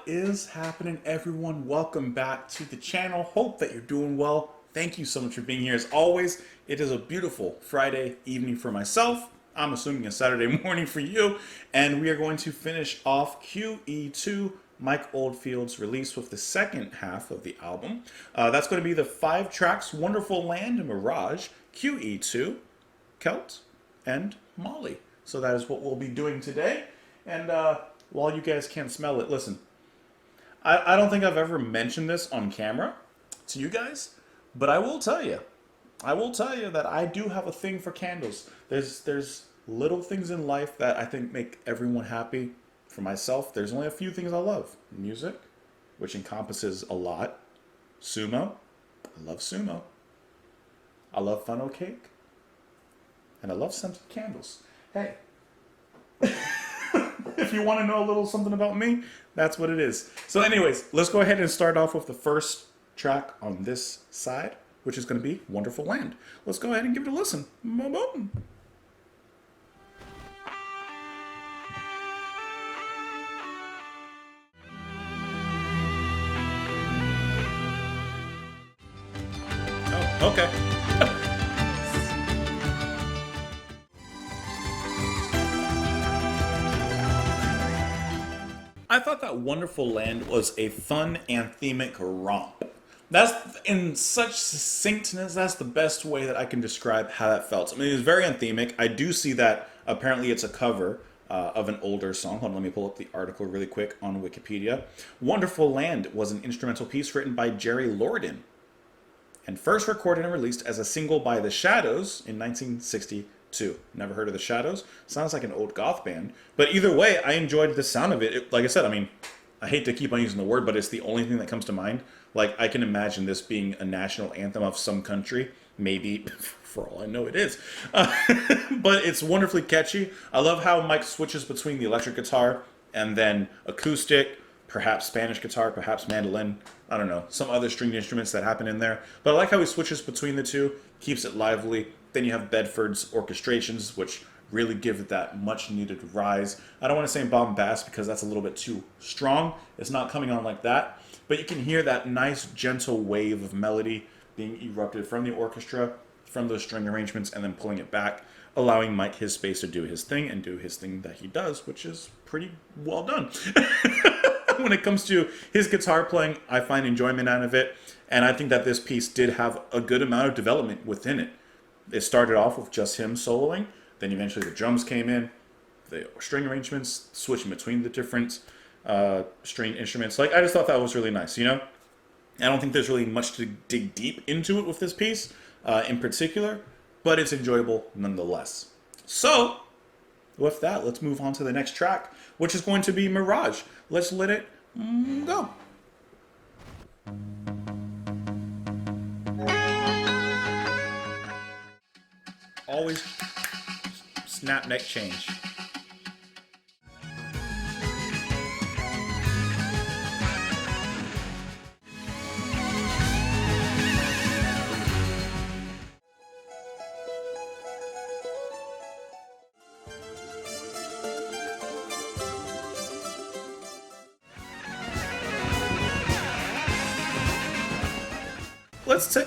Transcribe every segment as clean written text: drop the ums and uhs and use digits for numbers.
is happening, everyone? Welcome back to the channel. Hope that you're doing well. Thank you so much for being here. As always, it is a beautiful Friday evening for myself. I'm assuming a Saturday morning for you. And we are going to finish off QE2, Mike Oldfield's release with the second half of the album. That's going to be the 5 tracks, Wonderful Land, Mirage, QE2, Celt, and Molly. So that is what we'll be doing today. And while you guys can't smell it, listen. I don't think I've ever mentioned this on camera to you guys, but I will tell you. I will tell you that I do have a thing for candles. There's little things in life that I think make everyone happy. For myself, there's only a few things I love. Music, which encompasses a lot. Sumo. I love sumo. I love funnel cake. And I love scented candles. Hey. If you want to know a little something about me, that's what it is. So anyways, let's go ahead and start off with the first track on this side, which is going to be Wonderful Land. Let's go ahead and give it a listen. Boom. Oh, okay. I thought that Wonderful Land was a fun anthemic romp. That's in such succinctness, that's the best way that I can describe how that felt. I mean, it was very anthemic. I do see that apparently it's a cover of an older song. Hold on, let me pull up the article really quick on Wikipedia. Wonderful Land was an instrumental piece written by Jerry Lordan and first recorded and released as a single by The Shadows in 1962. Never heard of The Shadows. Sounds like an old goth band. But either way, I enjoyed the sound of it. Like I said, I mean, I hate to keep on using the word, but it's the only thing that comes to mind. Like, I can imagine this being a national anthem of some country. Maybe, for all I know, it is. But it's wonderfully catchy. I love how Mike switches between the electric guitar and then acoustic, perhaps Spanish guitar, perhaps mandolin. I don't know, some other stringed instruments that happen in there. But I like how he switches between the two, keeps it lively. Then you have Bedford's orchestrations, which really give it that much needed rise. I don't want to say bombast because that's a little bit too strong. It's not coming on like that. But you can hear that nice gentle wave of melody being erupted from the orchestra, from those string arrangements, and then pulling it back, allowing Mike his space to do his thing and do his thing that he does, which is pretty well done. When it comes to his guitar playing, I find enjoyment out of it. And I think that this piece did have a good amount of development within it. It started off with just him soloing, then eventually the drums came in, the string arrangements, switching between the different string instruments. Like, I just thought that was really nice, you know? I don't think there's really much to dig deep into it with this piece in particular, but it's enjoyable nonetheless. So, with that, let's move on to the next track, which is going to be Mirage. Let's let it go. Always snap neck change.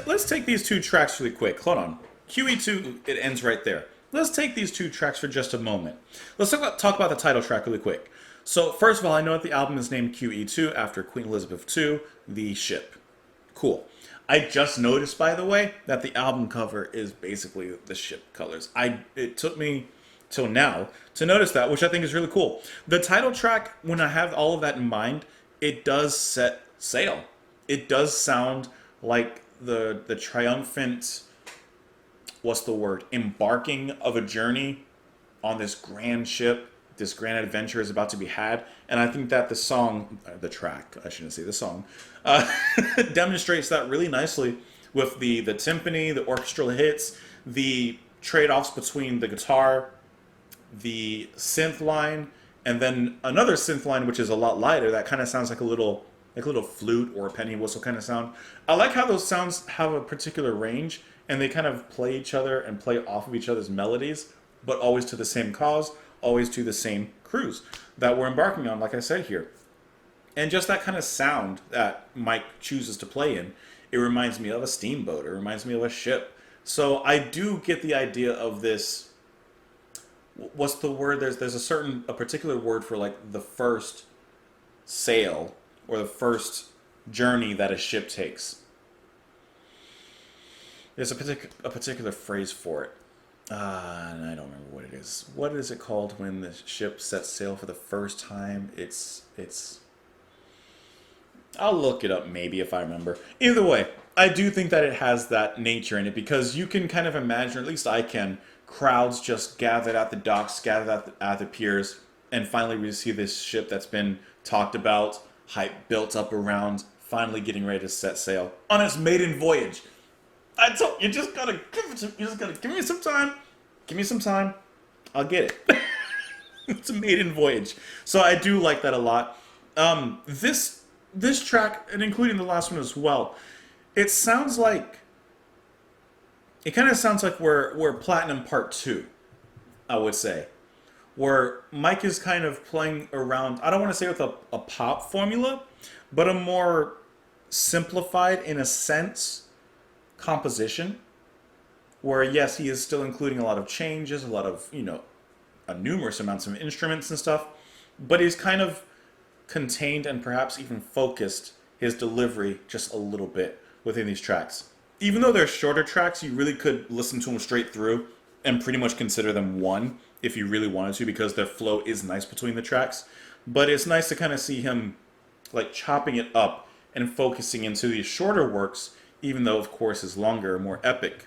Let's take these two tracks really quick. Hold on. QE2, it ends right there. Let's take these two tracks for just a moment. Let's talk about the title track really quick. So first of all, I know that the album is named QE2 after Queen Elizabeth II, the ship. Cool. I just noticed, by the way, that the album cover is basically the ship colors. It took me till now to notice that, which I think is really cool. The title track, when I have all of that in mind, it does set sail. It does sound like the triumphant, what's the word, embarking of a journey on this grand ship, this grand adventure is about to be had. And I think that the song, the track, I shouldn't say the song, demonstrates that really nicely with the timpani, the orchestral hits, the trade-offs between the guitar, the synth line, and then another synth line which is a lot lighter that kind of sounds like a little flute or a penny whistle kind of sound. I like how those sounds have a particular range and they kind of play each other and play off of each other's melodies, but always to the same cause, always to the same cruise that we're embarking on, like I said here. And just that kind of sound that Mike chooses to play in, it reminds me of a steamboat. It reminds me of a ship. So I do get the idea of this. What's the word? There's a particular word for like the first sail or the first journey that a ship takes. There's a particular phrase for it. And I don't remember what it is. What is it called when the ship sets sail for the first time? It's. I'll look it up maybe if I remember. Either way, I do think that it has that nature in it because you can kind of imagine, or at least I can, crowds just gathered at the docks, gathered at the piers, and finally we see this ship that's been talked about, hype built up around, finally getting ready to set sail on its maiden voyage. I told you, just gotta give me some time. Give me some time. I'll get it. It's a maiden voyage. So I do like that a lot. This track, and including the last one as well, it kind of sounds like we're Platinum Part 2, I would say. Where Mike is kind of playing around, I don't want to say with a pop formula, but a more simplified, in a sense, composition. Where, yes, he is still including a lot of changes, a lot of, numerous amounts of instruments and stuff, but he's kind of contained and perhaps even focused his delivery just a little bit within these tracks. Even though they're shorter tracks, you really could listen to them straight through and pretty much consider them one if you really wanted to, because their flow is nice between the tracks. But it's nice to kind of see him like chopping it up and focusing into these shorter works, even though of course his longer, more epic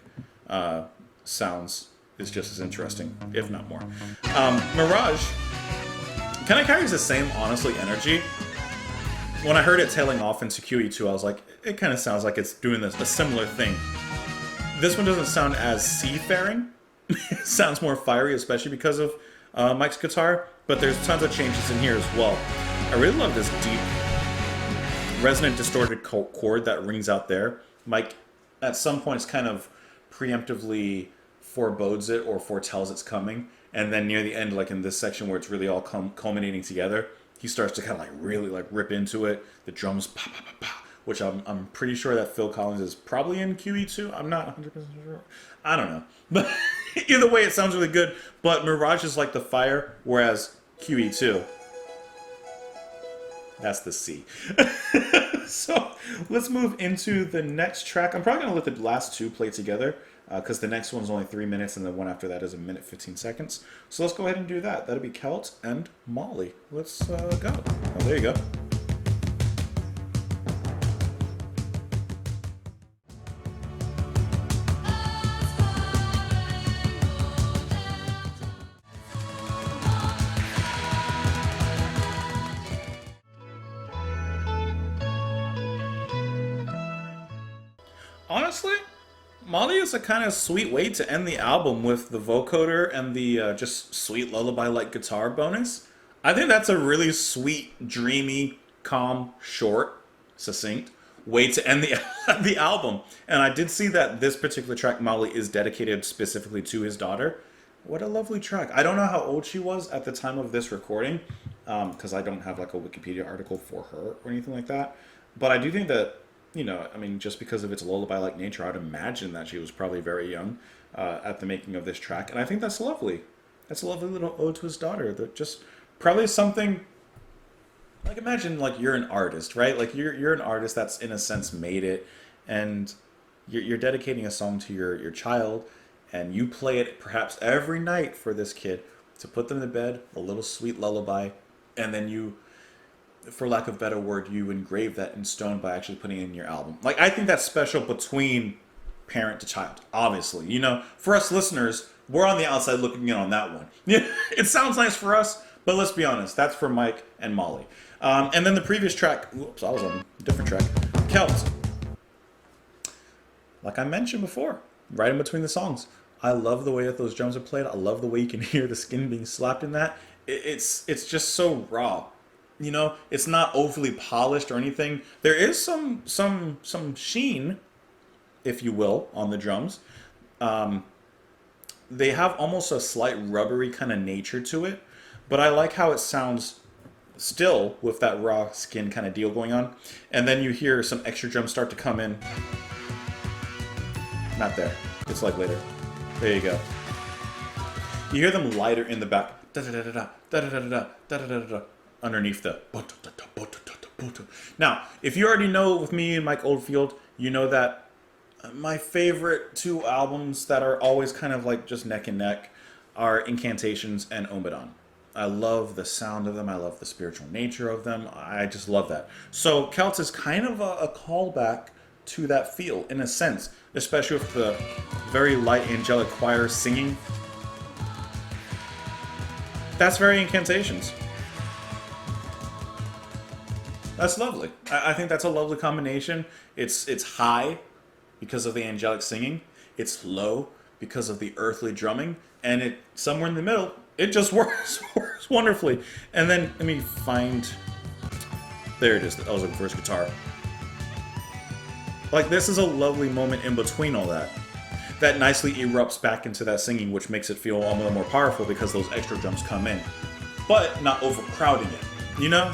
sounds is just as interesting, if not more. Mirage kind of carries the same, honestly, energy. When I heard it tailing off into QE2, I was like, it kind of sounds like it's doing a similar thing. This one doesn't sound as seafaring. It sounds more fiery, especially because of Mike's guitar, but there's tons of changes in here as well. I really love this deep, resonant, distorted chord that rings out there. Mike, at some points, kind of preemptively forebodes it or foretells it's coming. And then near the end, like in this section where it's really all culminating together, he starts to kind of like really like rip into it. The drums, pa, pa, pa, pa, which I'm pretty sure that Phil Collins is probably in QE2. I'm not 100% sure. I don't know. But either way, it sounds really good. But Mirage is like the fire, whereas QE2, that's the C. So let's move into the next track. I'm probably going to let the last two play together, because the next one's only 3 minutes and the one after that is 1:15. So let's go ahead and do that. That'll be Celt and Molly. Let's go. Oh, there you go. Honestly, Molly is a kind of sweet way to end the album with the vocoder and the just sweet lullaby-like guitar bonus. I think that's a really sweet, dreamy, calm, short, succinct way to end the album. And I did see that this particular track, Molly, is dedicated specifically to his daughter. What a lovely track. I don't know how old she was at the time of this recording, because I don't have like a Wikipedia article for her or anything like that. But I do think that, I mean, just because of its lullaby-like nature, I'd imagine that she was probably very young at the making of this track. And I think that's lovely. That's a lovely little ode to his daughter. That just probably something, like imagine like you're an artist, right? Like you're an artist that's in a sense made it, and you're dedicating a song to your child, and you play it perhaps every night for this kid to put them to bed, a little sweet lullaby, and then you, for lack of a better word, you engrave that in stone by actually putting it in your album. Like, I think that's special between parent to child, obviously. For us listeners, we're on the outside looking in on that one. It sounds nice for us, but let's be honest, that's for Mike and Molly. And then the previous track, whoops, I was on a different track, Celt. Like I mentioned before, right in between the songs, I love the way that those drums are played. I love the way you can hear the skin being slapped in that. It's just so raw. It's not overly polished or anything. There is some sheen, if you will, on the drums. They have almost a slight rubbery kind of nature to it, but I like how it sounds still with that raw skin kind of deal going on. And then you hear some extra drums start to come in. Not there. It's like later. There you go. You hear them lighter in the back. Underneath the. Now, if you already know with me and Mike Oldfield, you know that my favorite two albums that are always kind of like just neck and neck are Incantations and Omadon. I love the sound of them. I love the spiritual nature of them. I just love that. So Celts is kind of a callback to that feel in a sense, especially with the very light angelic choir singing. That's very Incantations. That's lovely. I think that's a lovely combination. It's high because of the angelic singing. It's low because of the earthly drumming. And it somewhere in the middle, it just works wonderfully. And then let me find. There it is. I was looking for his guitar. Like, this is a lovely moment in between all that. That nicely erupts back into that singing, which makes it feel all the more powerful because those extra drums come in. But not overcrowding it. You know?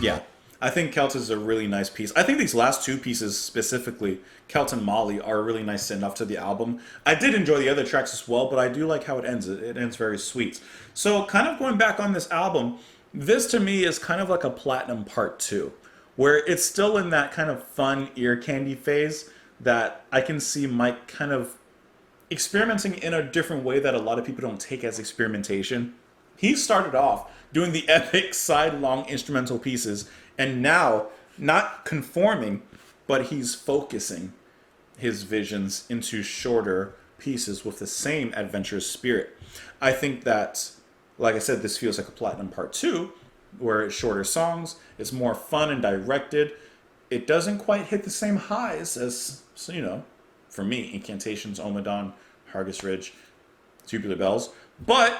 Yeah. I think Celts is a really nice piece. I think these last two pieces specifically, Celt and Molly, are a really nice send-off to the album. I did enjoy the other tracks as well, but I do like how it ends. It ends very sweet. So kind of going back on this album, this to me is kind of like a Platinum Part 2, where it's still in that kind of fun ear candy phase that I can see Mike kind of experimenting in a different way that a lot of people don't take as experimentation. He started off doing the epic side-long instrumental pieces, and now, not conforming, but he's focusing his visions into shorter pieces with the same adventurous spirit. I think that, like I said, this feels like a Platinum Part 2, where it's shorter songs, it's more fun and directed. It doesn't quite hit the same highs as, you know, for me, Incantations, Omadon, Hargis Ridge, Tubular Bells, but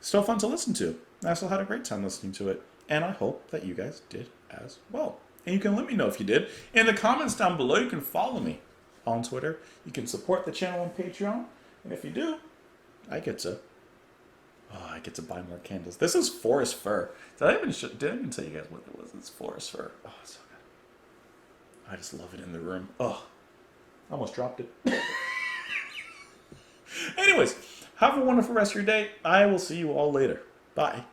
still fun to listen to. I still had a great time listening to it, and I hope that you guys did as well. And you can let me know if you did. In the comments down below, you can follow me on Twitter. You can support the channel on Patreon, and if you do, I get to buy more candles. This is forest fir. Did I even tell you guys what it was? It's forest fir. Oh, it's so good. I just love it in the room. Oh, I almost dropped it. Anyways, have a wonderful rest of your day. I will see you all later. Bye.